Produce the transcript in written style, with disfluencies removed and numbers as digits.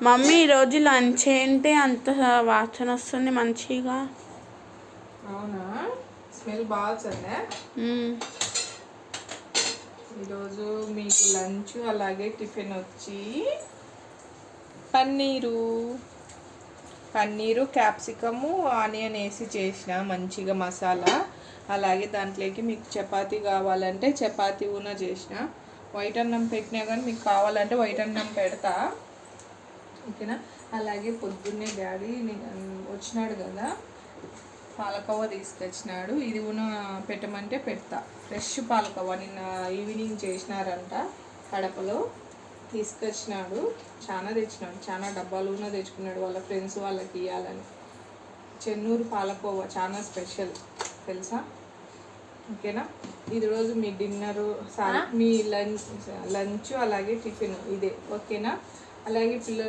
Mummy ఈరోజు lunch ఏంటి అంత వాసన వస్తుంది మంచిగా? అవునా, స్మెల్ బాగా వచ్చిందా? ఈరోజు మీకు లంచ్ అలాగే టిఫిన్ వచ్చి పన్నీరు క్యాప్సికము ఆనియన్ వేసి చేసిన మంచిగా మసాలా. అలాగే దాంట్లోకి మీకు చపాతీ కావాలంటే చపాతీ కూడా చేసిన. వైట్ అన్నం పెట్టినా కానీ మీకు కావాలంటే వైట్ అన్నం పెడతా, ఓకేనా? అలాగే పొద్దున్నే డాడీ వచ్చినాడు కదా, పాలకోవా తీసుకొచ్చినాడు. ఇది కూడా పెట్టమంటే పెడతా. ఫ్రెష్ పాలకోవా నిన్న ఈవినింగ్ చేసినారంట కడపలో, తీసుకొచ్చినాడు. చాలా తెచ్చినాడు, చాలా డబ్బాలు కూడా తెచ్చుకున్నాడు వాళ్ళ ఫ్రెండ్స్ వాళ్ళకి ఇవ్వాలని. చెన్నూరు పాలకోవా చాలా స్పెషల్ తెలుసా, ఓకేనా? ఇది రోజు మీ డిన్నరు మీ లంచ్ అలాగే టిఫిన్ ఇదే, ఓకేనా? అలాగే పిల్లలు